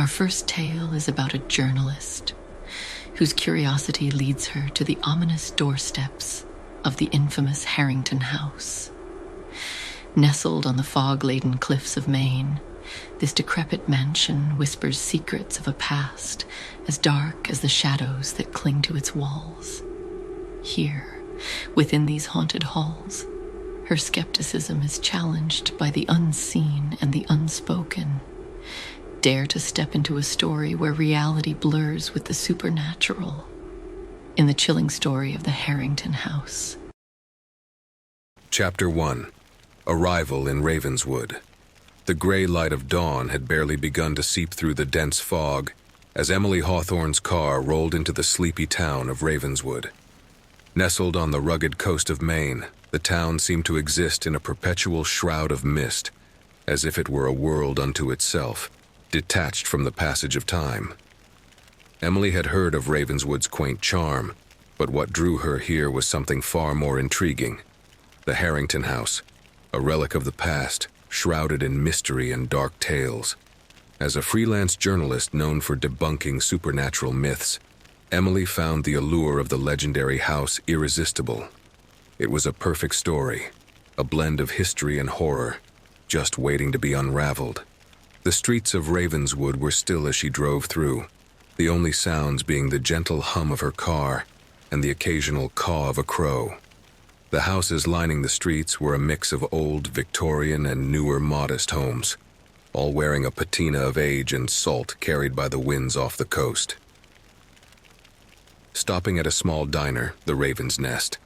Our first tale is about a journalist whose curiosity leads her to the ominous doorsteps of the infamous Harrington House. Nestled on the fog-laden cliffs of Maine, this decrepit mansion whispers secrets of a past as dark as the shadows that cling to its walls. Here, within these haunted halls, her skepticism is challenged by the unseen and the unspoken. Dare to step into a story where reality blurs with the supernatural, in the chilling story of the Harrington House. Chapter 1. Arrival in Ravenswood. The gray light of dawn had barely begun to seep through the dense fog as Emily Hawthorne's car rolled into the sleepy town of Ravenswood. Nestled on the rugged coast of Maine, the town seemed to exist in a perpetual shroud of mist, as if it were a world unto itself, detached from the passage of time. Emily had heard of Ravenswood's quaint charm, but what drew her here was something far more intriguing. The Harrington House, a relic of the past, shrouded in mystery and dark tales. As a freelance journalist known for debunking supernatural myths, Emily found the allure of the legendary house irresistible. It was a perfect story, a blend of history and horror, just waiting to be unraveled. The streets of Ravenswood were still as she drove through, the only sounds being the gentle hum of her car and the occasional caw of a crow. The houses lining the streets were a mix of old Victorian and newer modest homes, all wearing a patina of age and salt carried by the winds off the coast. Stopping at a small diner, the Raven's Nest,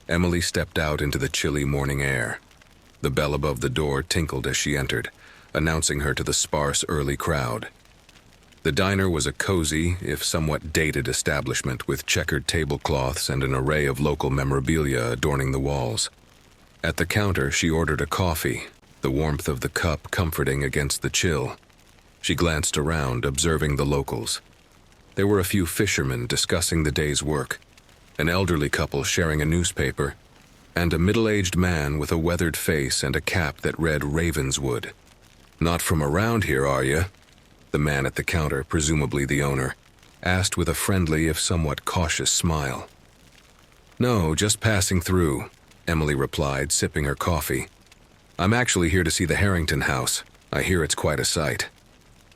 Emily stepped out into the chilly morning air. The bell above the door tinkled as she entered, announcing her to the sparse early crowd. The diner was a cozy, if somewhat dated establishment with checkered tablecloths and an array of local memorabilia adorning the walls. At the counter, she ordered a coffee, the warmth of the cup comforting against the chill. She glanced around, observing the locals. There were a few fishermen discussing the day's work, an elderly couple sharing a newspaper, and a middle-aged man with a weathered face and a cap that read Ravenswood. "Not from around here, are you?" The man at the counter, presumably the owner, asked with a friendly if somewhat cautious smile. "No, just passing through," Emily replied, sipping her coffee. "I'm actually here to see the Harrington House. I hear it's quite a sight."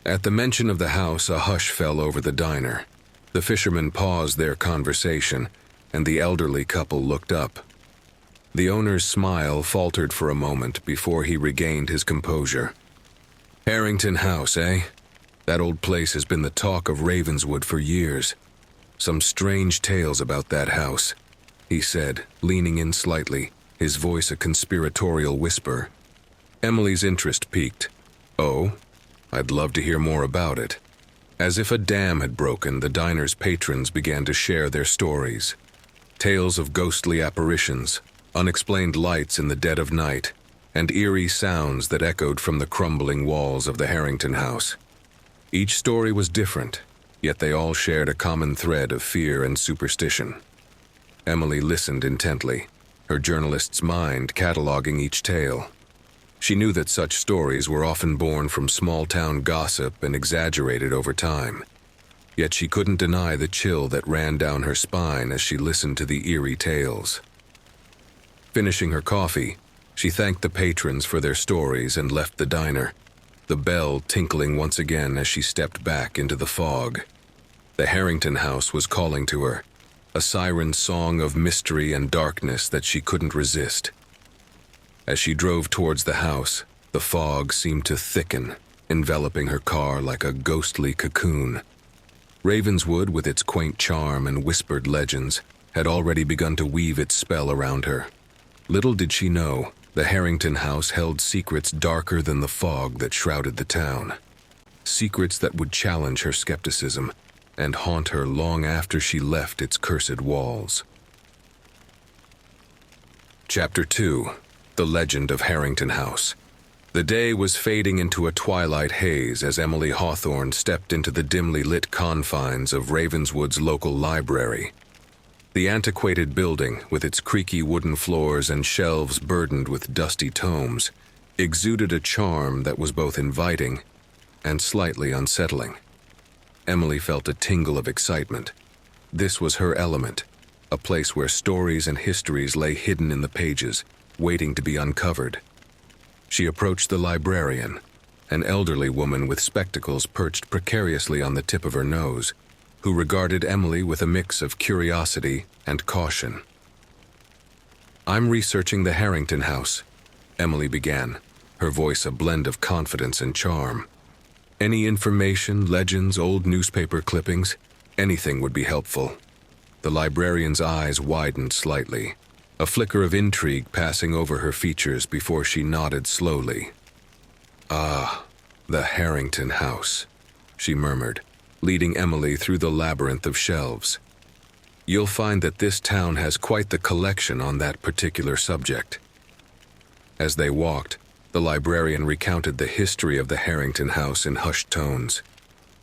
At the mention of the house, a hush fell over the diner. The fishermen paused their conversation, and the elderly couple looked up. The owner's smile faltered for a moment before he regained his composure. "Harrington House, eh? That old place has been the talk of Ravenswood for years. Some strange tales about that house," he said, leaning in slightly, his voice a conspiratorial whisper. Emily's interest piqued. "Oh? I'd love to hear more about it." As if a dam had broken, the diner's patrons began to share their stories. Tales of ghostly apparitions, unexplained lights in the dead of night, and eerie sounds that echoed from the crumbling walls of the Harrington House. Each story was different, yet they all shared a common thread of fear and superstition. Emily listened intently, her journalist's mind cataloging each tale. She knew that such stories were often born from small-town gossip and exaggerated over time. Yet she couldn't deny the chill that ran down her spine as she listened to the eerie tales. Finishing her coffee, she thanked the patrons for their stories and left the diner, the bell tinkling once again as she stepped back into the fog. The Harrington House was calling to her, a siren song of mystery and darkness that she couldn't resist. As she drove towards the house, the fog seemed to thicken, enveloping her car like a ghostly cocoon. Ravenswood, with its quaint charm and whispered legends, had already begun to weave its spell around her. Little did she know, the Harrington House held secrets darker than the fog that shrouded the town. Secrets that would challenge her skepticism and haunt her long after she left its cursed walls. Chapter 2. The Legend of Harrington House. The day was fading into a twilight haze as Emily Hawthorne stepped into the dimly lit confines of Ravenswood's local library. The antiquated building, with its creaky wooden floors and shelves burdened with dusty tomes, exuded a charm that was both inviting and slightly unsettling. Emily felt a tingle of excitement. This was her element, a place where stories and histories lay hidden in the pages, waiting to be uncovered. She approached the librarian, an elderly woman with spectacles perched precariously on the tip of her nose, who regarded Emily with a mix of curiosity and caution. "I'm researching the Harrington House," Emily began, her voice a blend of confidence and charm. "Any information, legends, old newspaper clippings, anything would be helpful." The librarian's eyes widened slightly, a flicker of intrigue passing over her features before she nodded slowly. "Ah, the Harrington House," she murmured, leading Emily through the labyrinth of shelves. "You'll find that this town has quite the collection on that particular subject." As they walked, the librarian recounted the history of the Harrington House in hushed tones.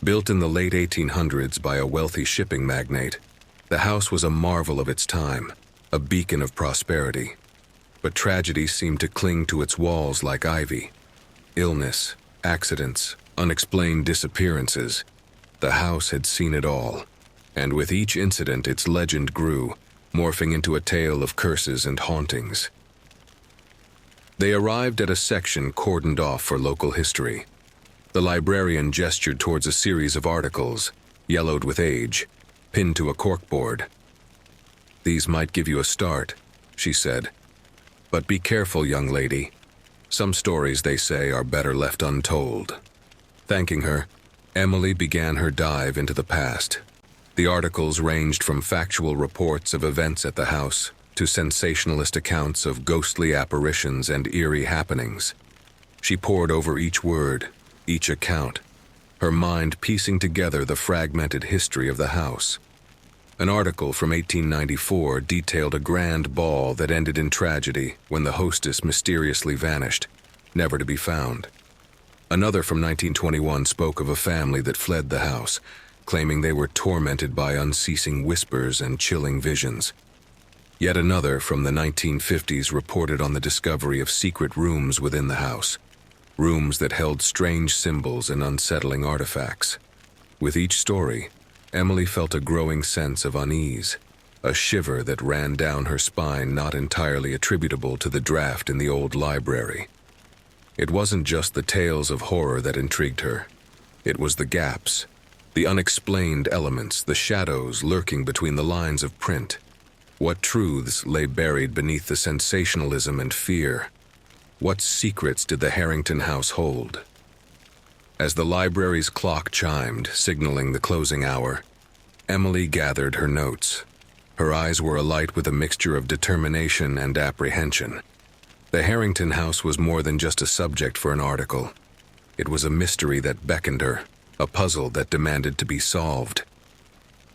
Built in the late 1800s by a wealthy shipping magnate, the house was a marvel of its time, a beacon of prosperity. But tragedy seemed to cling to its walls like ivy. Illness, accidents, unexplained disappearances. The house had seen it all, and with each incident its legend grew, morphing into a tale of curses and hauntings. They arrived at a section cordoned off for local history. The librarian gestured towards a series of articles, yellowed with age, pinned to a corkboard. "These might give you a start," she said. "But be careful, young lady. Some stories, they say, are better left untold." Thanking her, Emily began her dive into the past. The articles ranged from factual reports of events at the house to sensationalist accounts of ghostly apparitions and eerie happenings. She pored over each word, each account, her mind piecing together the fragmented history of the house. An article from 1894 detailed a grand ball that ended in tragedy when the hostess mysteriously vanished, never to be found. Another from 1921 spoke of a family that fled the house, claiming they were tormented by unceasing whispers and chilling visions. Yet another from the 1950s reported on the discovery of secret rooms within the house, rooms that held strange symbols and unsettling artifacts. With each story, Emily felt a growing sense of unease, a shiver that ran down her spine not entirely attributable to the draft in the old library. It wasn't just the tales of horror that intrigued her. It was the gaps, the unexplained elements, the shadows lurking between the lines of print. What truths lay buried beneath the sensationalism and fear? What secrets did the Harrington House hold? As the library's clock chimed, signaling the closing hour, Emily gathered her notes. Her eyes were alight with a mixture of determination and apprehension. The Harrington House was more than just a subject for an article. It was a mystery that beckoned her, a puzzle that demanded to be solved.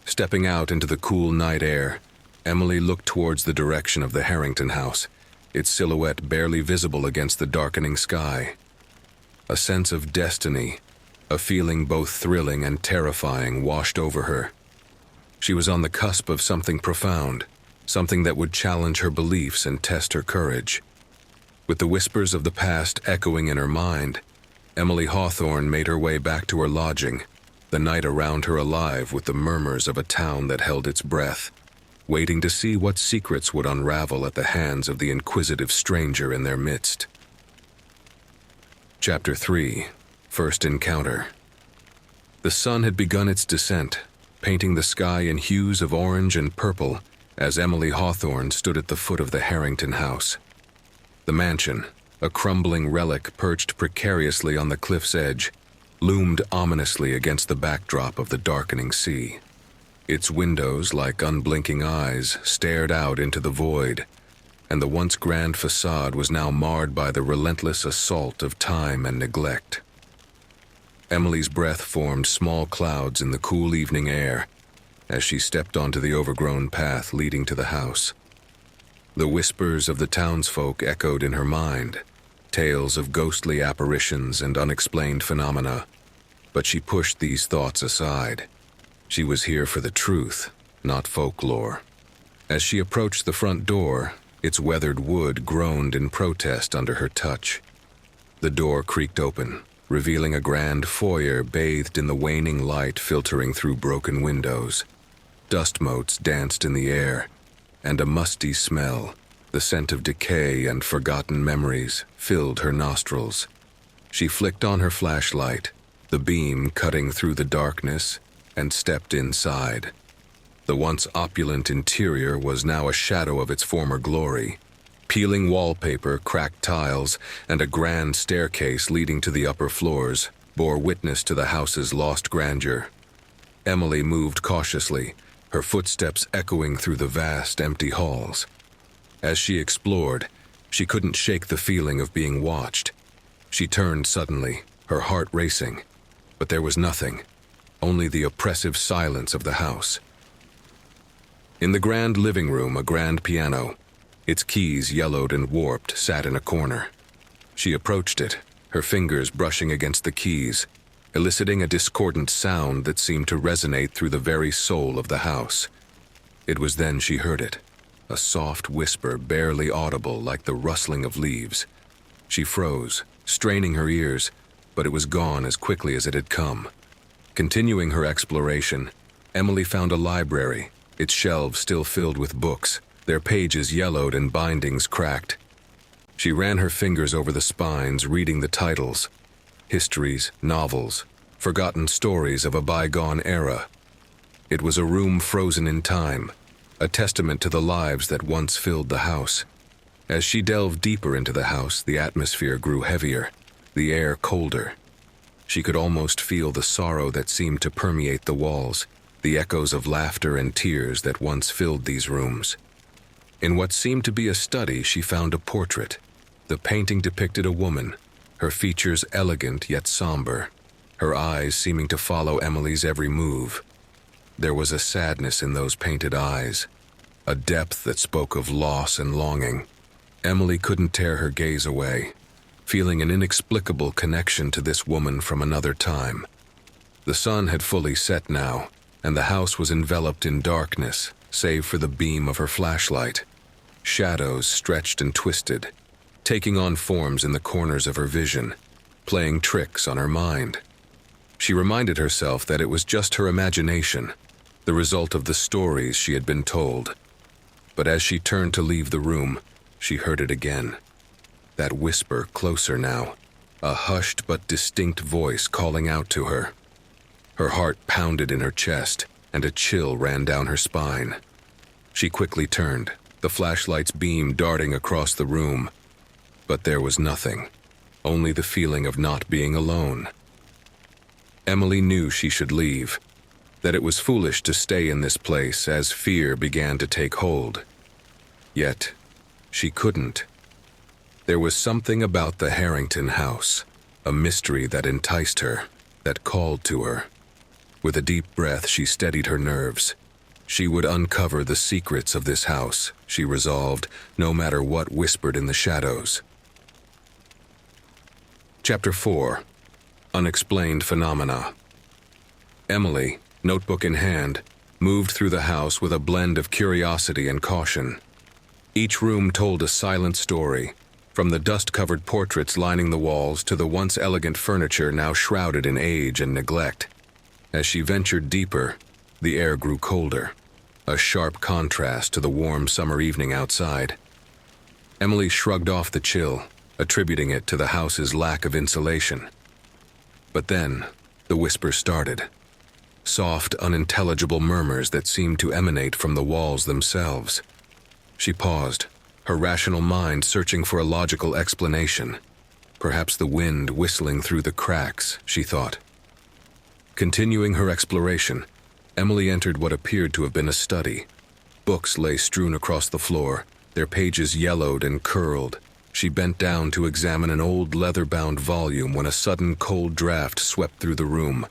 Stepping out into the cool night air, Emily looked towards the direction of the Harrington House, its silhouette barely visible against the darkening sky. A sense of destiny, a feeling both thrilling and terrifying, washed over her. She was on the cusp of something profound, something that would challenge her beliefs and test her courage. With the whispers of the past echoing in her mind, Emily Hawthorne made her way back to her lodging, the night around her alive with the murmurs of a town that held its breath, waiting to see what secrets would unravel at the hands of the inquisitive stranger in their midst. Chapter 3. First Encounter. The sun had begun its descent, painting the sky in hues of orange and purple as Emily Hawthorne stood at the foot of the Harrington House. The mansion, a crumbling relic perched precariously on the cliff's edge, loomed ominously against the backdrop of the darkening sea. Its windows, like unblinking eyes, stared out into the void, and the once grand facade was now marred by the relentless assault of time and neglect. Emily's breath formed small clouds in the cool evening air as she stepped onto the overgrown path leading to the house. The whispers of the townsfolk echoed in her mind, tales of ghostly apparitions and unexplained phenomena, but she pushed these thoughts aside. She was here for the truth, not folklore. As she approached the front door, its weathered wood groaned in protest under her touch. The door creaked open, revealing a grand foyer bathed in the waning light filtering through broken windows. Dust motes danced in the air, and a musty smell, the scent of decay and forgotten memories, filled her nostrils. She flicked on her flashlight, the beam cutting through the darkness, and stepped inside. The once opulent interior was now a shadow of its former glory. Peeling wallpaper, cracked tiles, and a grand staircase leading to the upper floors bore witness to the house's lost grandeur. Emily moved cautiously, her footsteps echoing through the vast, empty halls. As she explored, she couldn't shake the feeling of being watched. She turned suddenly, her heart racing, but there was nothing, only the oppressive silence of the house. In the grand living room, a grand piano, its keys yellowed and warped, sat in a corner. She approached it, her fingers brushing against the keys, eliciting a discordant sound that seemed to resonate through the very soul of the house. It was then she heard it, a soft whisper barely audible like the rustling of leaves. She froze, straining her ears, but it was gone as quickly as it had come. Continuing her exploration, Emily found a library, its shelves still filled with books, their pages yellowed and bindings cracked. She ran her fingers over the spines, reading the titles. Histories, novels, forgotten stories of a bygone era. It was a room frozen in time, a testament to the lives that once filled the house. As she delved deeper into the house, the atmosphere grew heavier, the air colder. She could almost feel the sorrow that seemed to permeate the walls, the echoes of laughter and tears that once filled these rooms. In what seemed to be a study, she found a portrait. The painting depicted a woman, her features elegant yet somber, her eyes seeming to follow Emily's every move. There was a sadness in those painted eyes, a depth that spoke of loss and longing. Emily couldn't tear her gaze away, feeling an inexplicable connection to this woman from another time. The sun had fully set now, and the house was enveloped in darkness, save for the beam of her flashlight. Shadows stretched and twisted, taking on forms in the corners of her vision, playing tricks on her mind. She reminded herself that it was just her imagination, the result of the stories she had been told. But as she turned to leave the room, she heard it again. That whisper closer now, a hushed but distinct voice calling out to her. Her heart pounded in her chest, and a chill ran down her spine. She quickly turned, the flashlight's beam darting across the room. But there was nothing, only the feeling of not being alone. Emily knew she should leave, that it was foolish to stay in this place as fear began to take hold. Yet, she couldn't. There was something about the Harrington house, a mystery that enticed her, that called to her. With a deep breath, she steadied her nerves. She would uncover the secrets of this house, she resolved, no matter what whispered in the shadows. Chapter 4. Unexplained Phenomena. Emily, notebook in hand, moved through the house with a blend of curiosity and caution. Each room told a silent story, from the dust-covered portraits lining the walls to the once elegant furniture now shrouded in age and neglect. As she ventured deeper, the air grew colder, a sharp contrast to the warm summer evening outside. Emily shrugged off the chill, attributing it to the house's lack of insulation. But then, the whisper started. Soft, unintelligible murmurs that seemed to emanate from the walls themselves. She paused, her rational mind searching for a logical explanation. Perhaps the wind whistling through the cracks, she thought. Continuing her exploration, Emily entered what appeared to have been a study. Books lay strewn across the floor, their pages yellowed and curled. She bent down to examine an old leather-bound volume when a sudden cold draft swept through the room,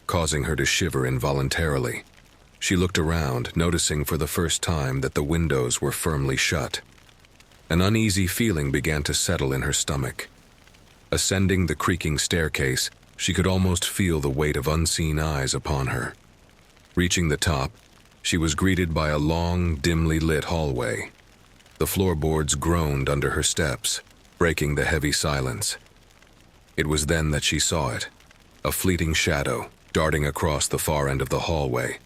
causing her to shiver involuntarily. She looked around, noticing for the first time that the windows were firmly shut. An uneasy feeling began to settle in her stomach. Ascending the creaking staircase, she could almost feel the weight of unseen eyes upon her. Reaching the top, she was greeted by a long, dimly lit hallway. The floorboards groaned under her steps, breaking the heavy silence. It was then that she saw it, a fleeting shadow darting across the far end of the hallway.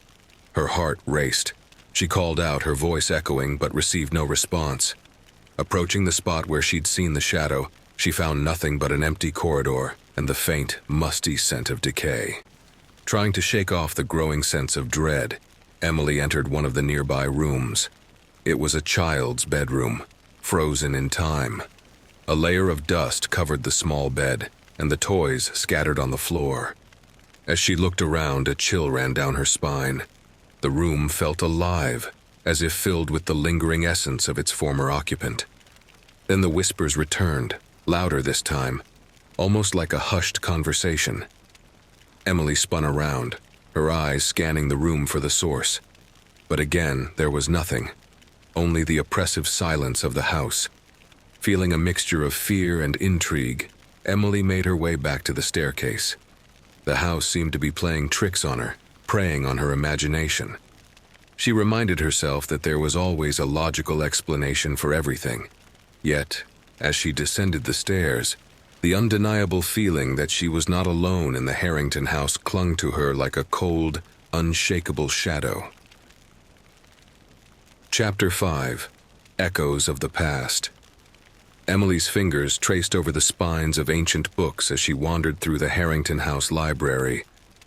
Her heart raced. She called out, her voice echoing, but received no response. Approaching the spot where she'd seen the shadow, she found nothing but an empty corridor and the faint, musty scent of decay. Trying to shake off the growing sense of dread, Emily entered one of the nearby rooms. It was a child's bedroom, frozen in time. A layer of dust covered the small bed, and the toys scattered on the floor. As she looked around, a chill ran down her spine. The room felt alive, as if filled with the lingering essence of its former occupant. Then the whispers returned, louder this time, almost like a hushed conversation. Emily spun around, her eyes scanning the room for the source. But again, there was nothing, only the oppressive silence of the house. Feeling a mixture of fear and intrigue, Emily made her way back to the staircase. The house seemed to be playing tricks on her, preying on her imagination. She reminded herself that there was always a logical explanation for everything. Yet, as she descended the stairs, the undeniable feeling that she was not alone in the Harrington house clung to her like a cold, unshakable shadow. Chapter 5. Echoes of the Past. Emily's fingers traced over the spines of ancient books as she wandered through the Harrington House library,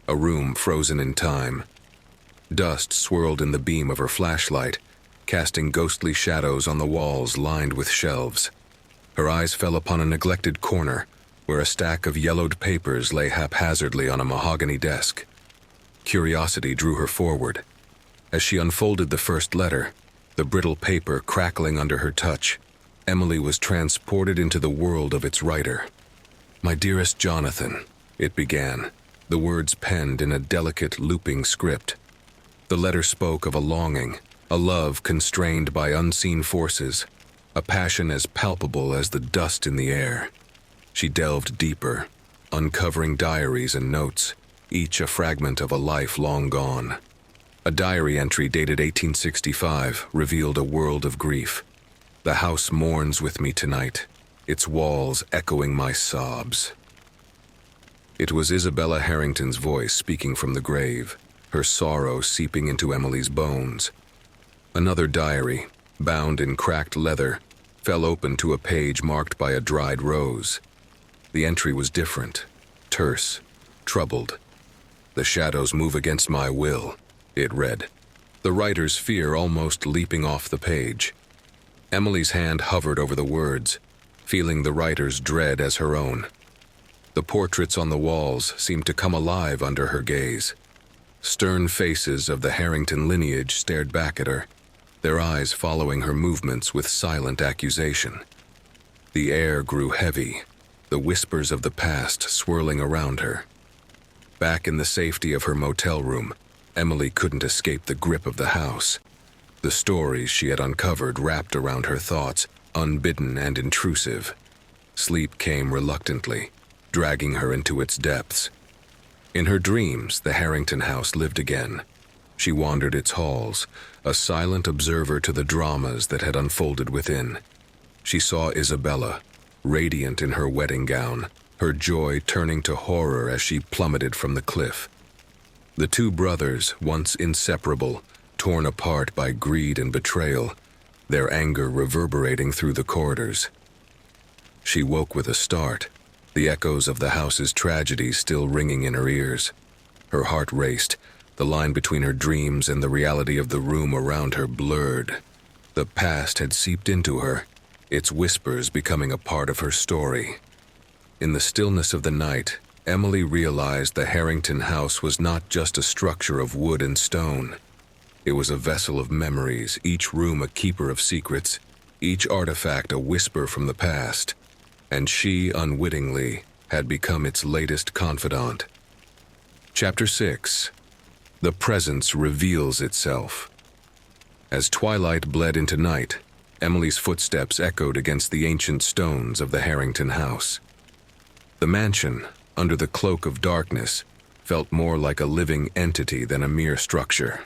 a room frozen in time. Dust swirled in the beam of her flashlight, casting ghostly shadows on the walls lined with shelves. Her eyes fell upon a neglected corner, where a stack of yellowed papers lay haphazardly on a mahogany desk. Curiosity drew her forward. As she unfolded the first letter, the brittle paper crackling under her touch, Emily was transported into the world of its writer. "My dearest Jonathan," it began, the words penned in a delicate, looping script. The letter spoke of a longing, a love constrained by unseen forces, a passion as palpable as the dust in the air. She delved deeper, uncovering diaries and notes, each a fragment of a life long gone. A diary entry dated 1865 revealed a world of grief. "The house mourns with me tonight, its walls echoing my sobs." It was Isabella Harrington's voice speaking from the grave, her sorrow seeping into Emily's bones. Another diary, bound in cracked leather, fell open to a page marked by a dried rose. The entry was different, terse, troubled. "The shadows move against my will," it read, the writer's fear almost leaping off the page. Emily's hand hovered over the words, feeling the writer's dread as her own. The portraits on the walls seemed to come alive under her gaze. Stern faces of the Harrington lineage stared back at her, their eyes following her movements with silent accusation. The air grew heavy, the whispers of the past swirling around her. Back in the safety of her motel room, Emily couldn't escape the grip of the house. The stories she had uncovered wrapped around her thoughts, unbidden and intrusive. Sleep came reluctantly, dragging her into its depths. In her dreams, the Harrington house lived again. She wandered its halls, a silent observer to the dramas that had unfolded within. She saw Isabella, radiant in her wedding gown, her joy turning to horror as she plummeted from the cliff. The two brothers, once inseparable, torn apart by greed and betrayal, their anger reverberating through the corridors. She woke with a start, the echoes of the house's tragedy still ringing in her ears. Her heart raced, the line between her dreams and the reality of the room around her blurred. The past had seeped into her, its whispers becoming a part of her story. In the stillness of the night, Emily realized the Harrington house was not just a structure of wood and stone. It was a vessel of memories, each room a keeper of secrets, each artifact a whisper from the past, and she, unwittingly, had become its latest confidant. Chapter 6. The Presence Reveals Itself. As twilight bled into night, Emily's footsteps echoed against the ancient stones of the Harrington house. The mansion, under the cloak of darkness, felt more like a living entity than a mere structure.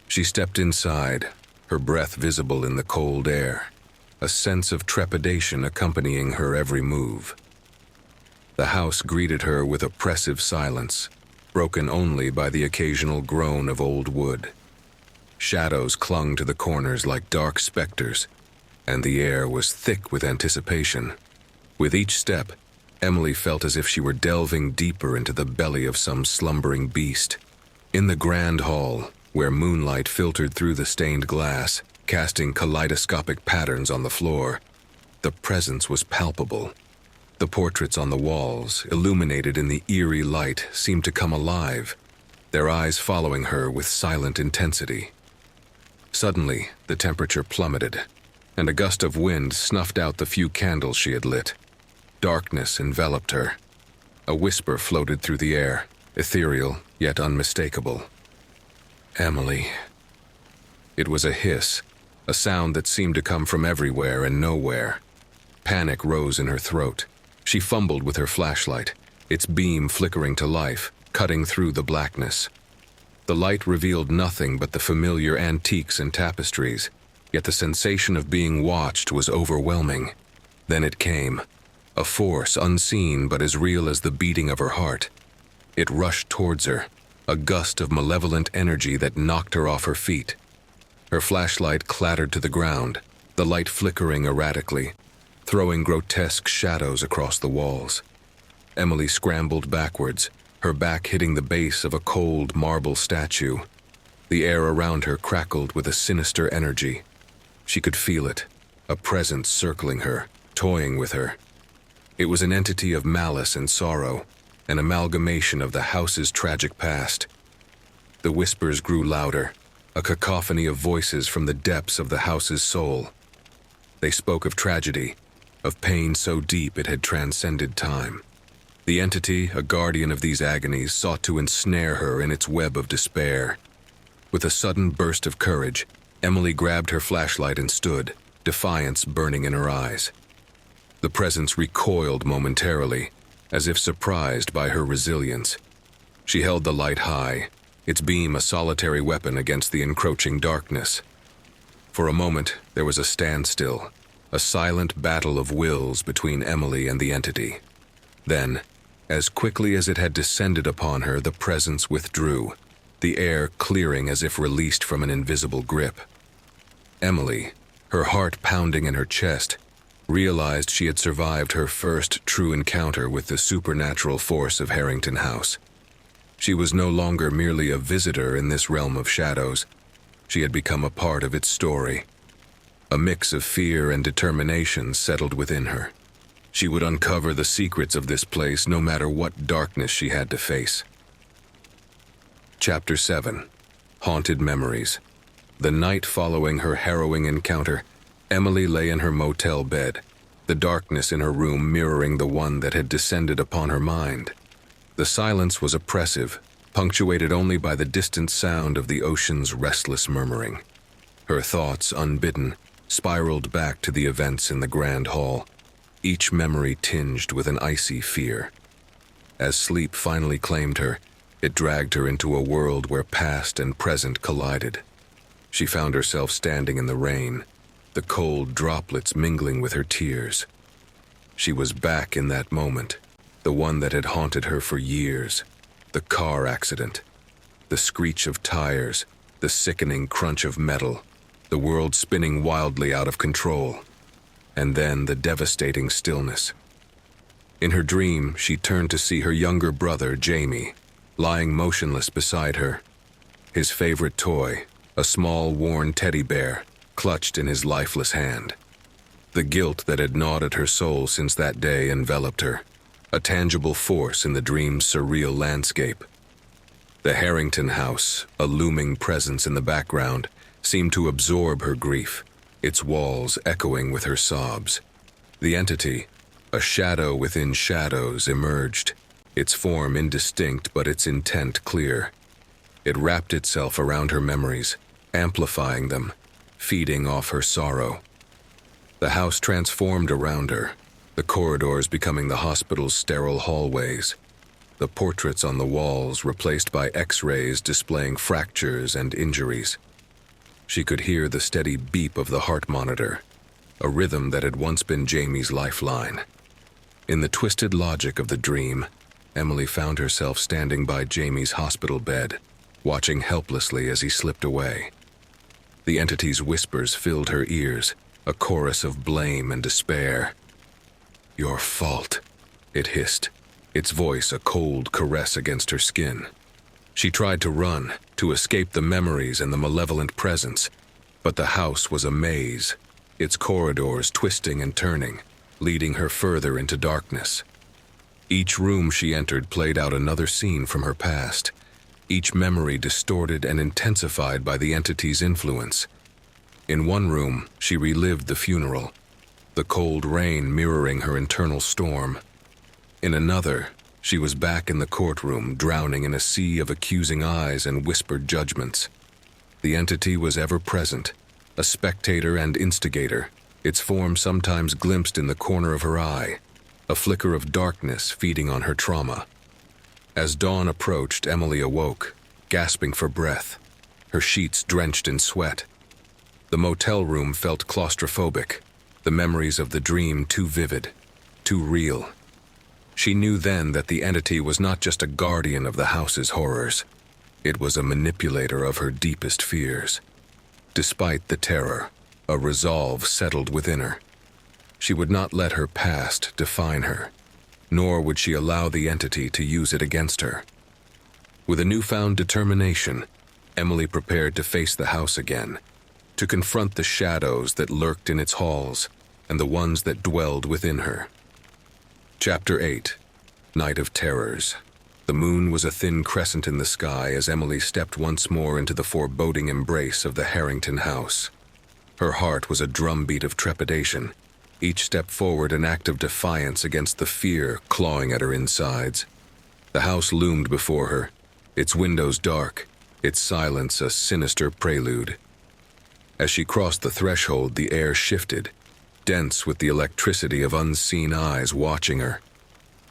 She stepped inside, her breath visible in the cold air, a sense of trepidation accompanying her every move. The house greeted her with oppressive silence, broken only by the occasional groan of old wood. Shadows clung to the corners like dark specters, and the air was thick with anticipation. With each step, Emily felt as if she were delving deeper into the belly of some slumbering beast. In the grand hall, where moonlight filtered through the stained glass, casting kaleidoscopic patterns on the floor, the presence was palpable. The portraits on the walls, illuminated in the eerie light, seemed to come alive, their eyes following her with silent intensity. Suddenly, the temperature plummeted, and a gust of wind snuffed out the few candles she had lit. Darkness enveloped her. A whisper floated through the air, ethereal yet unmistakable. "Emily." It was a hiss, a sound that seemed to come from everywhere and nowhere. Panic rose in her throat. She fumbled with her flashlight, its beam flickering to life, cutting through the blackness. The light revealed nothing but the familiar antiques and tapestries, yet the sensation of being watched was overwhelming. Then it came, a force unseen but as real as the beating of her heart. It rushed towards her, a gust of malevolent energy that knocked her off her feet. Her flashlight clattered to the ground, the light flickering erratically, throwing grotesque shadows across the walls. Emily scrambled backwards, her back hitting the base of a cold marble statue. The air around her crackled with a sinister energy. She could feel it, a presence circling her, toying with her. It was an entity of malice and sorrow, an amalgamation of the house's tragic past. The whispers grew louder, a cacophony of voices from the depths of the house's soul. They spoke of tragedy, of pain so deep it had transcended time. The entity, a guardian of these agonies, sought to ensnare her in its web of despair. With a sudden burst of courage, Emily grabbed her flashlight and stood, defiance burning in her eyes. The presence recoiled momentarily, as if surprised by her resilience. She held the light high, its beam a solitary weapon against the encroaching darkness. For a moment, there was a standstill, a silent battle of wills between Emily and the entity. Then, as quickly as it had descended upon her, the presence withdrew, the air clearing as if released from an invisible grip. Emily, her heart pounding in her chest, realized she had survived her first true encounter with the supernatural force of Harrington House. She was no longer merely a visitor in this realm of shadows. She had become a part of its story. A mix of fear and determination settled within her. She would uncover the secrets of this place no matter what darkness she had to face. Chapter 7. Haunted Memories. The night following her harrowing encounter, Emily lay in her motel bed, the darkness in her room mirroring the one that had descended upon her mind. The silence was oppressive, punctuated only by the distant sound of the ocean's restless murmuring. Her thoughts, unbidden, spiraled back to the events in the grand hall, each memory tinged with an icy fear. As sleep finally claimed her, it dragged her into a world where past and present collided. She found herself standing in the rain, the cold droplets mingling with her tears. She was back in that moment, the one that had haunted her for years. The car accident, the screech of tires, the sickening crunch of metal, the world spinning wildly out of control, and then the devastating stillness. In her dream, she turned to see her younger brother, Jamie, lying motionless beside her. His favorite toy, a small, worn teddy bear, clutched in his lifeless hand. The guilt that had gnawed at her soul since that day enveloped her, a tangible force in the dream's surreal landscape. The Harrington House, a looming presence in the background, seemed to absorb her grief, its walls echoing with her sobs. The entity, a shadow within shadows, emerged, its form indistinct but its intent clear. It wrapped itself around her memories, amplifying them, feeding off her sorrow. The house transformed around her, the corridors becoming the hospital's sterile hallways, the portraits on the walls replaced by X-rays displaying fractures and injuries. She could hear the steady beep of the heart monitor, a rhythm that had once been Jamie's lifeline. In the twisted logic of the dream, Emily found herself standing by Jamie's hospital bed, watching helplessly as he slipped away. The entity's whispers filled her ears, a chorus of blame and despair. "Your fault," it hissed, its voice a cold caress against her skin. She tried to run, to escape the memories and the malevolent presence, but the house was a maze, its corridors twisting and turning, leading her further into darkness. Each room she entered played out another scene from her past, each memory distorted and intensified by the entity's influence. In one room, she relived the funeral, the cold rain mirroring her internal storm. In another, she was back in the courtroom, drowning in a sea of accusing eyes and whispered judgments. The entity was ever present, a spectator and instigator, its form sometimes glimpsed in the corner of her eye, a flicker of darkness feeding on her trauma. As dawn approached, Emily awoke, gasping for breath, her sheets drenched in sweat. The motel room felt claustrophobic, the memories of the dream too vivid, too real. She knew then that the entity was not just a guardian of the house's horrors. It was a manipulator of her deepest fears. Despite the terror, a resolve settled within her. She would not let her past define her, nor would she allow the entity to use it against her. With a newfound determination, Emily prepared to face the house again, to confront the shadows that lurked in its halls and the ones that dwelled within her. Chapter 8. Night of Terrors. The moon was a thin crescent in the sky as Emily stepped once more into the foreboding embrace of the Harrington house. Her heart was a drumbeat of trepidation, each step forward an act of defiance against the fear clawing at her insides. The house loomed before her, its windows dark, its silence a sinister prelude. As she crossed the threshold, the air shifted, dense with the electricity of unseen eyes watching her.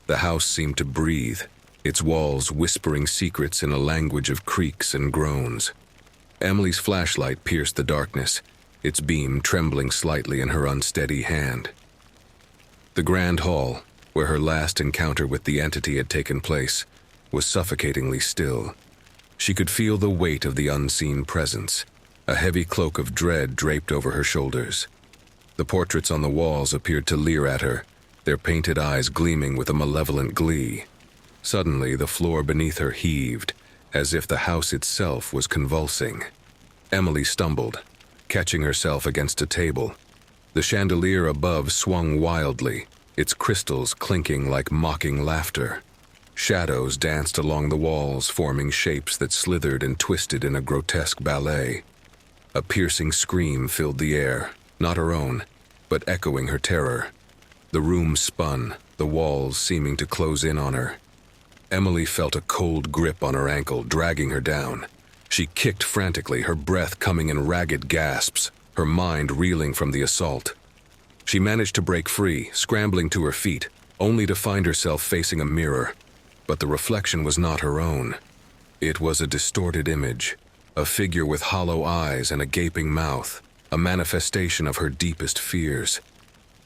The house seemed to breathe, its walls whispering secrets in a language of creaks and groans. Emily's flashlight pierced the darkness, its beam trembling slightly in her unsteady hand. The grand hall, where her last encounter with the entity had taken place, was suffocatingly still. She could feel the weight of the unseen presence, a heavy cloak of dread draped over her shoulders. The portraits on the walls appeared to leer at her, their painted eyes gleaming with a malevolent glee. Suddenly, the floor beneath her heaved, as if the house itself was convulsing. Emily stumbled, catching herself against a table. The chandelier above swung wildly, its crystals clinking like mocking laughter. Shadows danced along the walls, forming shapes that slithered and twisted in a grotesque ballet. A piercing scream filled the air, not her own, but echoing her terror. The room spun, the walls seeming to close in on her. Emily felt a cold grip on her ankle, dragging her down. She kicked frantically, her breath coming in ragged gasps, her mind reeling from the assault. She managed to break free, scrambling to her feet, only to find herself facing a mirror. But the reflection was not her own. It was a distorted image, a figure with hollow eyes and a gaping mouth, a manifestation of her deepest fears.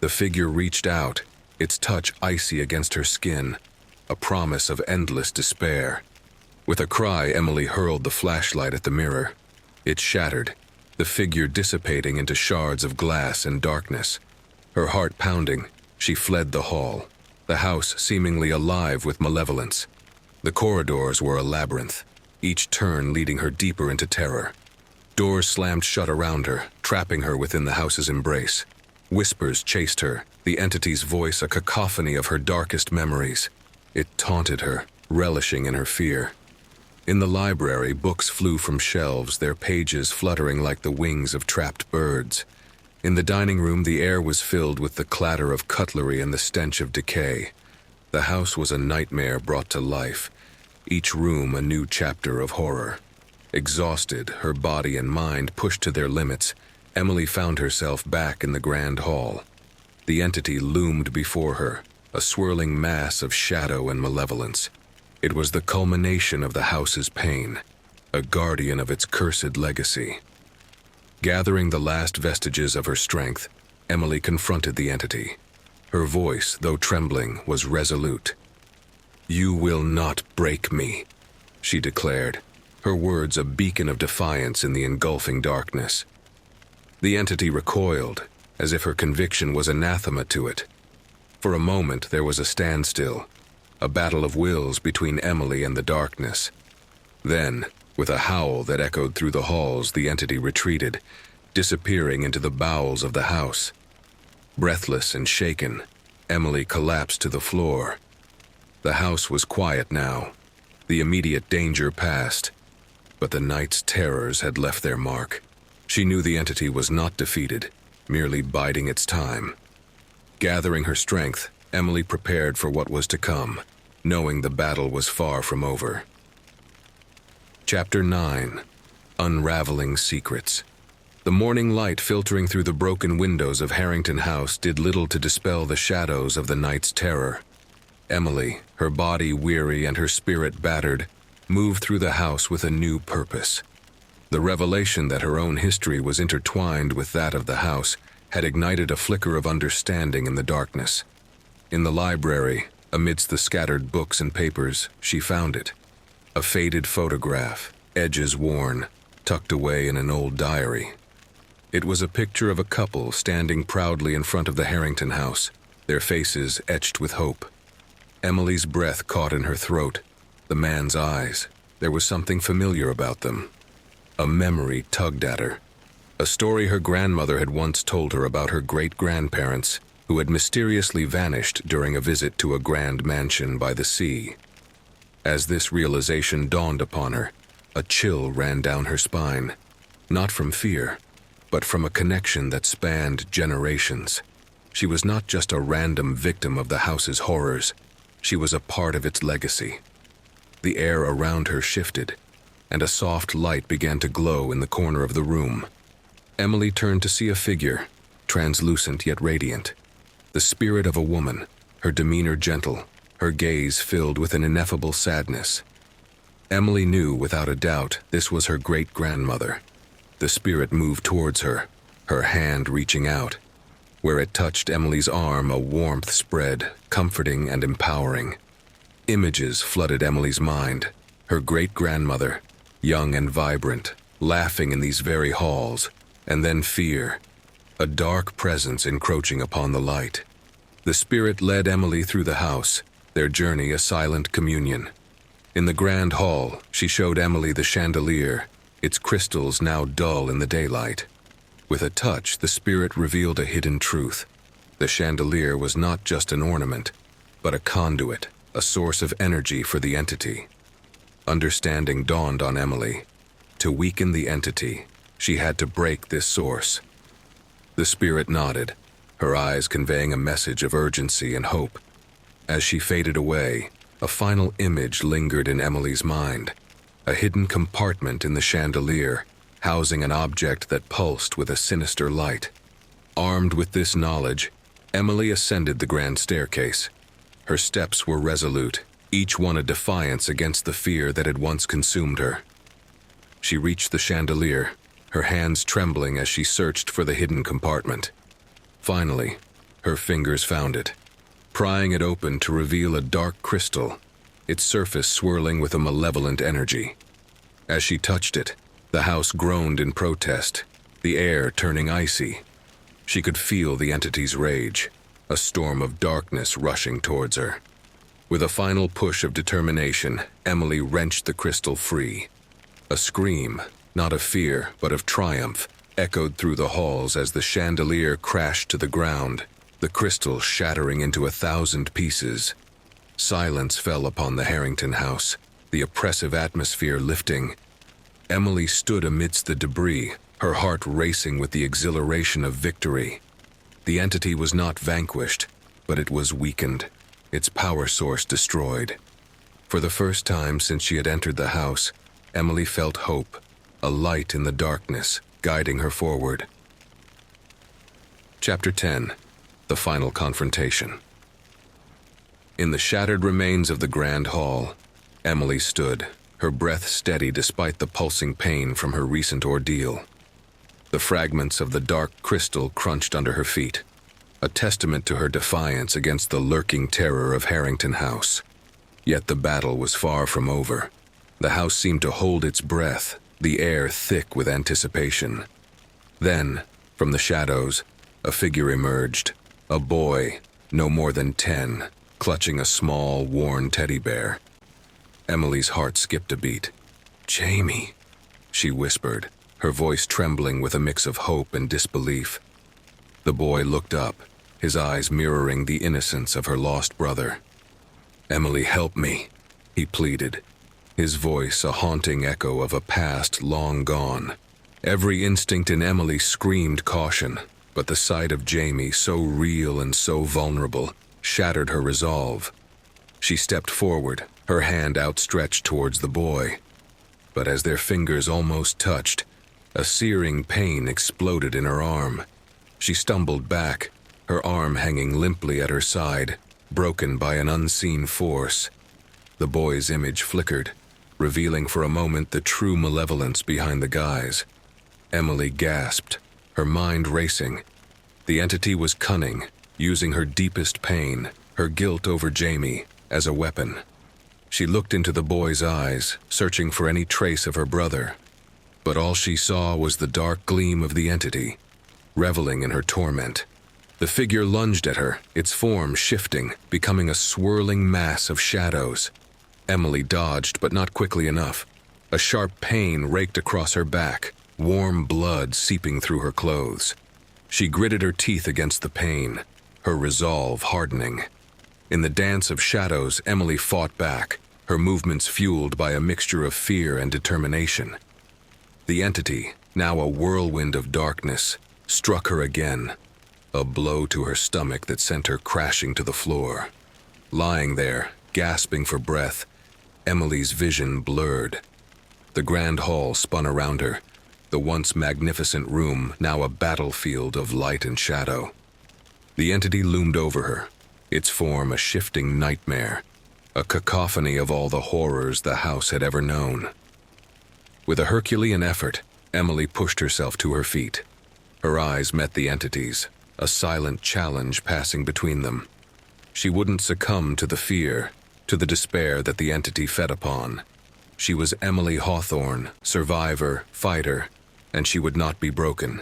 The figure reached out, its touch icy against her skin, a promise of endless despair. With a cry, Emily hurled the flashlight at the mirror. It shattered, the figure dissipating into shards of glass and darkness. Her heart pounding, she fled the hall, the house seemingly alive with malevolence. The corridors were a labyrinth, each turn leading her deeper into terror. Doors slammed shut around her, trapping her within the house's embrace. Whispers chased her, the entity's voice a cacophony of her darkest memories. It taunted her, relishing in her fear. In the library, books flew from shelves, their pages fluttering like the wings of trapped birds. In the dining room, the air was filled with the clatter of cutlery and the stench of decay. The house was a nightmare brought to life, each room a new chapter of horror. Exhausted, her body and mind pushed to their limits, Emily found herself back in the grand hall. The entity loomed before her, a swirling mass of shadow and malevolence. It was the culmination of the house's pain, a guardian of its cursed legacy. Gathering the last vestiges of her strength, Emily confronted the entity. Her voice, though trembling, was resolute. "You will not break me," she declared, her words a beacon of defiance in the engulfing darkness. The entity recoiled, as if her conviction was anathema to it. For a moment there was a standstill, a battle of wills between Emily and the darkness. Then, with a howl that echoed through the halls, the entity retreated, disappearing into the bowels of the house. Breathless and shaken, Emily collapsed to the floor. The house was quiet now, the immediate danger past, but the night's terrors had left their mark. She knew the entity was not defeated, merely biding its time. Gathering her strength, Emily prepared for what was to come, knowing the battle was far from over. Chapter 9. Unraveling Secrets. The morning light filtering through the broken windows of Harrington House did little to dispel the shadows of the night's terror. Emily, her body weary and her spirit battered, moved through the house with a new purpose. The revelation that her own history was intertwined with that of the house had ignited a flicker of understanding in the darkness. In the library, amidst the scattered books and papers, she found it. A faded photograph, edges worn, tucked away in an old diary. It was a picture of a couple standing proudly in front of the Harrington house, their faces etched with hope. Emily's breath caught in her throat. The man's eyes, there was something familiar about them. A memory tugged at her. A story her grandmother had once told her about her great-grandparents, who had mysteriously vanished during a visit to a grand mansion by the sea. As this realization dawned upon her, a chill ran down her spine, not from fear, but from a connection that spanned generations. She was not just a random victim of the house's horrors, she was a part of its legacy. The air around her shifted, and a soft light began to glow in the corner of the room. Emily turned to see a figure, translucent yet radiant. The spirit of a woman, her demeanor gentle, her gaze filled with an ineffable sadness. Emily knew without a doubt this was her great-grandmother. The spirit moved towards her, her hand reaching out. Where it touched Emily's arm, a warmth spread, comforting and empowering. Images flooded Emily's mind. Her great-grandmother, young and vibrant, laughing in these very halls, and then fear, a dark presence encroaching upon the light. The spirit led Emily through the house, their journey a silent communion. In the grand hall, she showed Emily the chandelier, its crystals now dull in the daylight. With a touch, the spirit revealed a hidden truth. The chandelier was not just an ornament, but a conduit, a source of energy for the entity. Understanding dawned on Emily. To weaken the entity, she had to break this source. The spirit nodded, her eyes conveying a message of urgency and hope. As she faded away, a final image lingered in Emily's mind. A hidden compartment in the chandelier, housing an object that pulsed with a sinister light. Armed with this knowledge, Emily ascended the grand staircase. Her steps were resolute, each one a defiance against the fear that had once consumed her. She reached the chandelier, her hands trembling as she searched for the hidden compartment. Finally, her fingers found it, prying it open to reveal a dark crystal, its surface swirling with a malevolent energy. As she touched it, the house groaned in protest, the air turning icy. She could feel the entity's rage, a storm of darkness rushing towards her. With a final push of determination, Emily wrenched the crystal free. A scream, not of fear, but of triumph, echoed through the halls as the chandelier crashed to the ground, the crystal shattering into 1,000 pieces. Silence fell upon the Harrington house, the oppressive atmosphere lifting. Emily stood amidst the debris, her heart racing with the exhilaration of victory. The entity was not vanquished, but it was weakened, its power source destroyed. For the first time since she had entered the house, Emily felt hope, a light in the darkness, guiding her forward. Chapter 10. The Final Confrontation. In the shattered remains of the grand hall, Emily stood, her breath steady despite the pulsing pain from her recent ordeal. The fragments of the dark crystal crunched under her feet. a testament to her defiance against the lurking terror of Harrington House. Yet the battle was far from over. The house seemed to hold its breath, the air thick with anticipation. Then, from the shadows, a figure emerged, a boy, no more than 10, clutching a small, worn teddy bear. Emily's heart skipped a beat. "Jamie," she whispered, her voice trembling with a mix of hope and disbelief. The boy looked up, his eyes mirroring the innocence of her lost brother. "Emily, help me," he pleaded, his voice a haunting echo of a past long gone. Every instinct in Emily screamed caution, but the sight of Jamie, so real and so vulnerable, shattered her resolve. She stepped forward, her hand outstretched towards the boy. But as their fingers almost touched, a searing pain exploded in her arm. She stumbled back, her arm hanging limply at her side, broken by an unseen force. The boy's image flickered, revealing for a moment the true malevolence behind the guise. Emily gasped, her mind racing. The entity was cunning, using her deepest pain, her guilt over Jamie, as a weapon. She looked into the boy's eyes, searching for any trace of her brother. But all she saw was the dark gleam of the entity, reveling in her torment. The figure lunged at her, its form shifting, becoming a swirling mass of shadows. Emily dodged, but not quickly enough. A sharp pain raked across her back, warm blood seeping through her clothes. She gritted her teeth against the pain, her resolve hardening. In the dance of shadows, Emily fought back, her movements fueled by a mixture of fear and determination. The entity, now a whirlwind of darkness, struck her again, a blow to her stomach that sent her crashing to the floor. Lying there, gasping for breath, Emily's vision blurred. The grand hall spun around her, the once magnificent room now a battlefield of light and shadow. The entity loomed over her, its form a shifting nightmare, a cacophony of all the horrors the house had ever known. With a Herculean effort, Emily pushed herself to her feet. Her eyes met the entity's, a silent challenge passing between them. She wouldn't succumb to the fear, to the despair that the entity fed upon. She was Emily Hawthorne, survivor, fighter, and she would not be broken.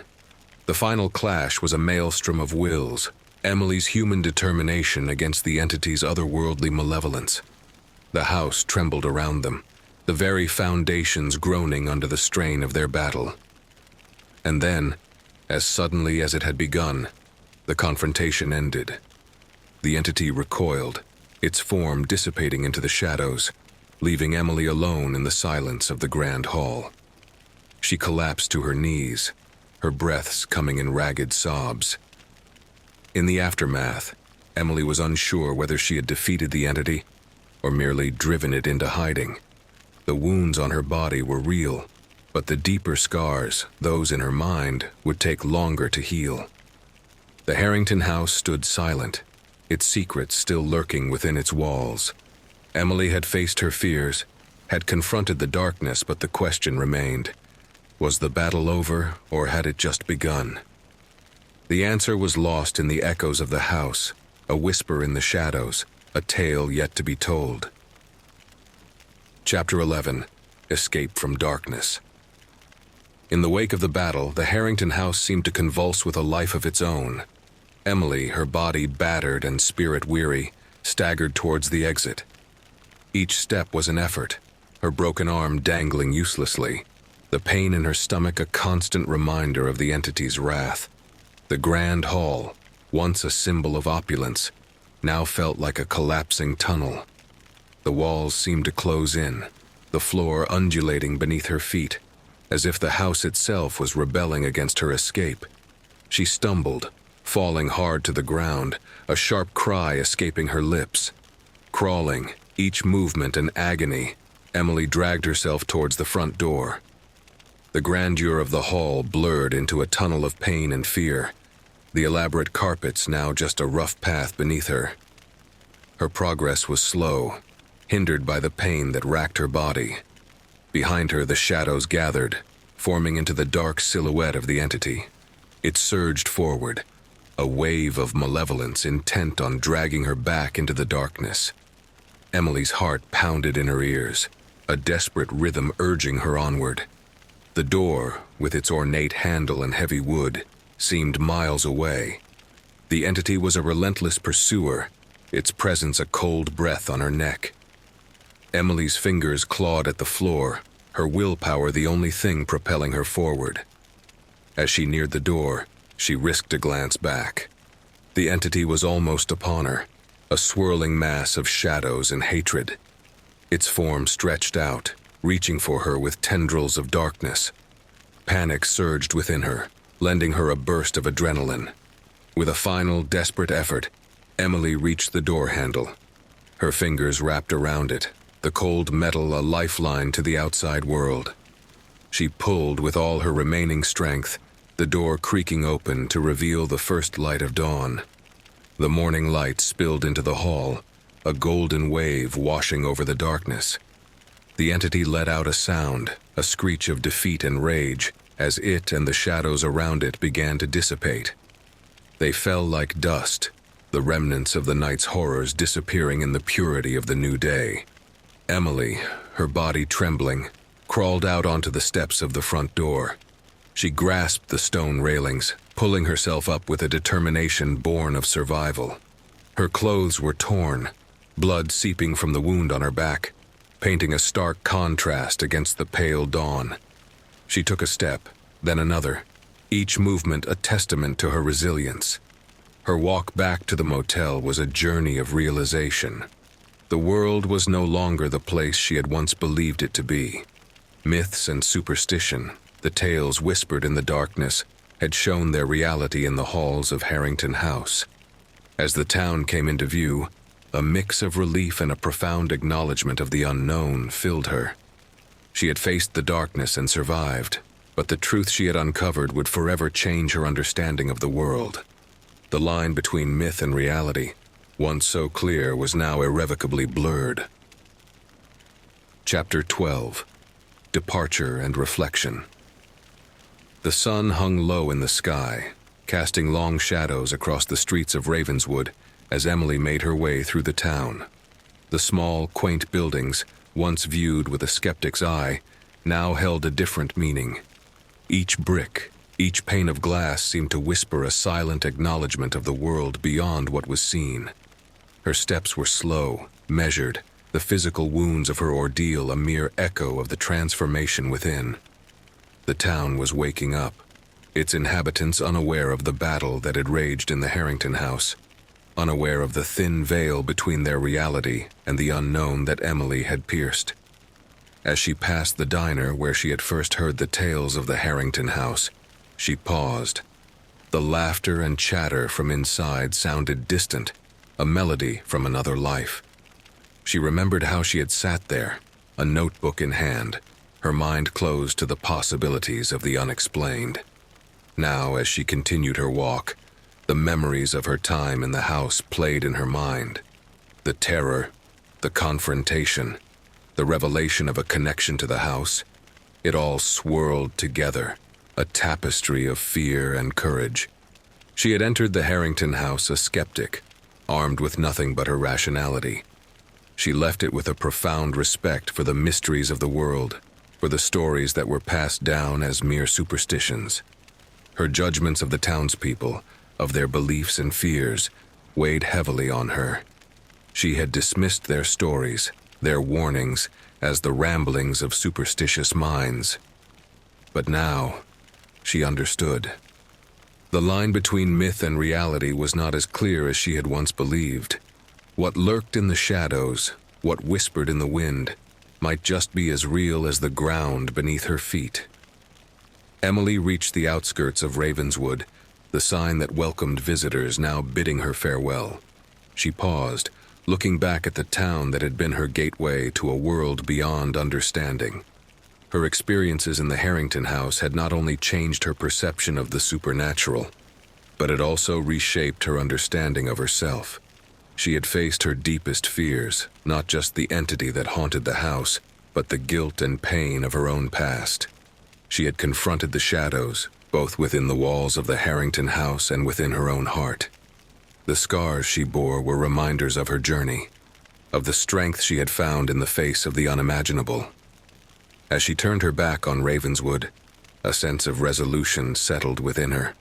The final clash was a maelstrom of wills, Emily's human determination against the entity's otherworldly malevolence. The house trembled around them, the very foundations groaning under the strain of their battle. And then, as suddenly as it had begun, the confrontation ended. The entity recoiled, its form dissipating into the shadows, leaving Emily alone in the silence of the grand hall. She collapsed to her knees, her breaths coming in ragged sobs. In the aftermath, Emily was unsure whether she had defeated the entity or merely driven it into hiding. The wounds on her body were real, but the deeper scars, those in her mind, would take longer to heal. The Harrington house stood silent, its secrets still lurking within its walls. Emily had faced her fears, had confronted the darkness, but the question remained. Was the battle over, or had it just begun? The answer was lost in the echoes of the house, a whisper in the shadows, a tale yet to be told. Chapter 11. Escape from Darkness. In the wake of the battle, the Harrington house seemed to convulse with a life of its own. Emily, her body battered and spirit weary, staggered towards the exit. Each step was an effort, her broken arm dangling uselessly, the pain in her stomach a constant reminder of the entity's wrath. The grand hall, once a symbol of opulence, now felt like a collapsing tunnel. The walls seemed to close in, the floor undulating beneath her feet, as if the house itself was rebelling against her escape. She stumbled, falling hard to the ground, a sharp cry escaping her lips. Crawling, each movement an agony, Emily dragged herself towards the front door. The grandeur of the hall blurred into a tunnel of pain and fear, the elaborate carpets now just a rough path beneath her. Her progress was slow, hindered by the pain that racked her body. Behind her the shadows gathered, forming into the dark silhouette of the entity. It surged forward, a wave of malevolence intent on dragging her back into the darkness. Emily's heart pounded in her ears, a desperate rhythm urging her onward. The door, with its ornate handle and heavy wood, seemed miles away. The entity was a relentless pursuer, its presence a cold breath on her neck. Emily's fingers clawed at the floor, her willpower the only thing propelling her forward. As she neared the door, she risked a glance back. The entity was almost upon her, a swirling mass of shadows and hatred. Its form stretched out, reaching for her with tendrils of darkness. Panic surged within her, lending her a burst of adrenaline. With a final, desperate effort, Emily reached the door handle. Her fingers wrapped around it, the cold metal a lifeline to the outside world. She pulled with all her remaining strength, the door creaking open to reveal the first light of dawn. The morning light spilled into the hall, a golden wave washing over the darkness. The entity let out a sound, a screech of defeat and rage, as it and the shadows around it began to dissipate. They fell like dust, the remnants of the night's horrors disappearing in the purity of the new day. Emily, her body trembling, crawled out onto the steps of the front door. She grasped the stone railings, pulling herself up with a determination born of survival. Her clothes were torn, blood seeping from the wound on her back, painting a stark contrast against the pale dawn. She took a step, then another, each movement a testament to her resilience. Her walk back to the motel was a journey of realization. The world was no longer the place she had once believed it to be. Myths and superstition, the tales whispered in the darkness, had shown their reality in the halls of Harrington House. As the town came into view, a mix of relief and a profound acknowledgement of the unknown filled her. She had faced the darkness and survived, but the truth she had uncovered would forever change her understanding of the world. The line between myth and reality, once so clear, was now irrevocably blurred. Chapter 12. Departure and Reflection. The sun hung low in the sky, casting long shadows across the streets of Ravenswood as Emily made her way through the town. The small, quaint buildings, once viewed with a skeptic's eye, now held a different meaning. Each brick, each pane of glass seemed to whisper a silent acknowledgement of the world beyond what was seen. Her steps were slow, measured, the physical wounds of her ordeal a mere echo of the transformation within. The town was waking up, its inhabitants unaware of the battle that had raged in the Harrington house, unaware of the thin veil between their reality and the unknown that Emily had pierced. As she passed the diner where she had first heard the tales of the Harrington house, she paused. The laughter and chatter from inside sounded distant, a melody from another life. She remembered how she had sat there, a notebook in hand, her mind closed to the possibilities of the unexplained. Now, as she continued her walk, the memories of her time in the house played in her mind. The terror, the confrontation, the revelation of a connection to the house, it all swirled together, a tapestry of fear and courage. She had entered the Harrington house a skeptic, armed with nothing but her rationality. She left it with a profound respect for the mysteries of the world, for the stories that were passed down as mere superstitions. Her judgments of the townspeople, of their beliefs and fears, weighed heavily on her. She had dismissed their stories, their warnings, as the ramblings of superstitious minds. But now, she understood. The line between myth and reality was not as clear as she had once believed. What lurked in the shadows, what whispered in the wind, might just be as real as the ground beneath her feet. Emily reached the outskirts of Ravenswood, the sign that welcomed visitors now bidding her farewell. She paused, looking back at the town that had been her gateway to a world beyond understanding. Her experiences in the Harrington house had not only changed her perception of the supernatural, but it also reshaped her understanding of herself. She had faced her deepest fears, not just the entity that haunted the house, but the guilt and pain of her own past. She had confronted the shadows, both within the walls of the Harrington house and within her own heart. The scars she bore were reminders of her journey, of the strength she had found in the face of the unimaginable. As she turned her back on Ravenswood, a sense of resolution settled within her.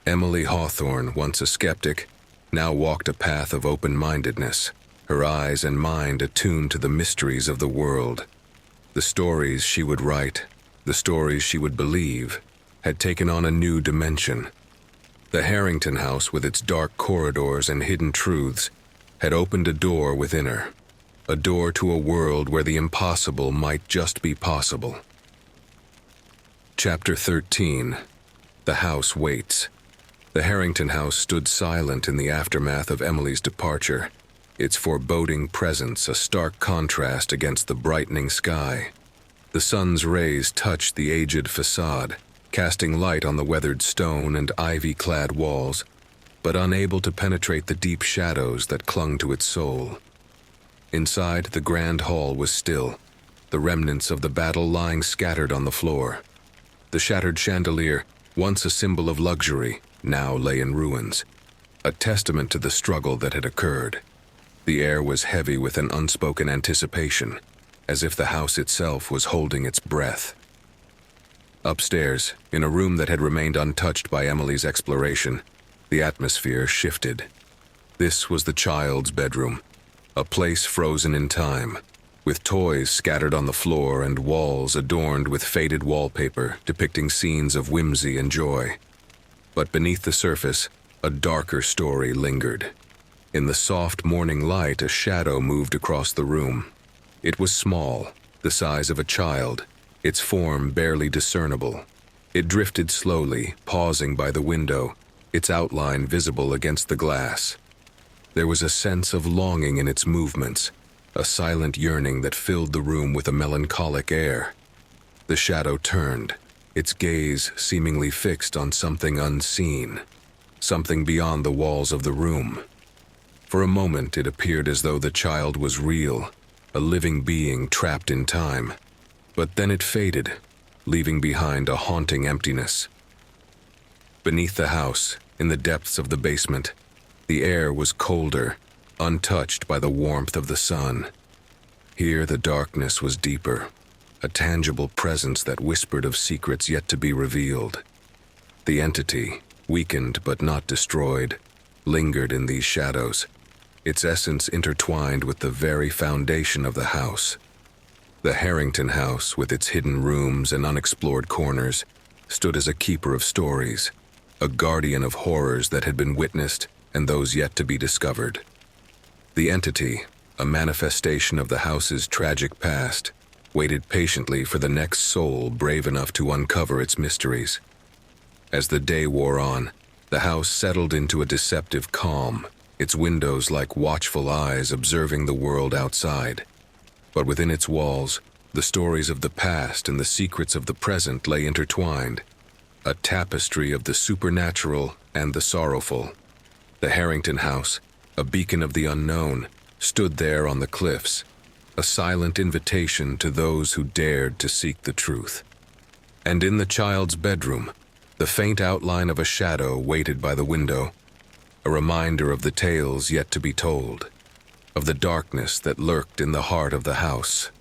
Emily Hawthorne, once a skeptic, now walked a path of open-mindedness, her eyes and mind attuned to the mysteries of the world. The stories she would write, the stories she would believe, had taken on a new dimension. The Harrington house, with its dark corridors and hidden truths, had opened a door within her, a door to a world where the impossible might just be possible. Chapter 13. The House Waits. The Harrington house stood silent in the aftermath of Emily's departure, its foreboding presence a stark contrast against the brightening sky. The sun's rays touched the aged facade, casting light on the weathered stone and ivy-clad walls, but unable to penetrate the deep shadows that clung to its soul. Inside, the grand hall was still, the remnants of the battle lying scattered on the floor. The shattered chandelier, once a symbol of luxury, now lay in ruins, a testament to the struggle that had occurred. The air was heavy with an unspoken anticipation, as if the house itself was holding its breath. Upstairs, in a room that had remained untouched by Emily's exploration, the atmosphere shifted. This was the child's bedroom, a place frozen in time, with toys scattered on the floor and walls adorned with faded wallpaper depicting scenes of whimsy and joy. But beneath the surface, a darker story lingered. In the soft morning light, a shadow moved across the room. It was small, the size of a child, its form barely discernible. It drifted slowly, pausing by the window, its outline visible against the glass. There was a sense of longing in its movements, a silent yearning that filled the room with a melancholic air. The shadow turned, its gaze seemingly fixed on something unseen, something beyond the walls of the room. For a moment it appeared as though the child was real, a living being trapped in time. But then it faded, leaving behind a haunting emptiness. Beneath the house, in the depths of the basement, the air was colder, untouched by the warmth of the sun. Here the darkness was deeper, a tangible presence that whispered of secrets yet to be revealed. The entity, weakened but not destroyed, lingered in these shadows, its essence intertwined with the very foundation of the house. The Harrington house, with its hidden rooms and unexplored corners, stood as a keeper of stories, a guardian of horrors that had been witnessed and those yet to be discovered. The entity, a manifestation of the house's tragic past, waited patiently for the next soul brave enough to uncover its mysteries. As the day wore on, the house settled into a deceptive calm, its windows like watchful eyes observing the world outside. But within its walls, the stories of the past and the secrets of the present lay intertwined, a tapestry of the supernatural and the sorrowful. The Harrington house, a beacon of the unknown, stood there on the cliffs, a silent invitation to those who dared to seek the truth. And in the child's bedroom, the faint outline of a shadow waited by the window, a reminder of the tales yet to be told, of the darkness that lurked in the heart of the house.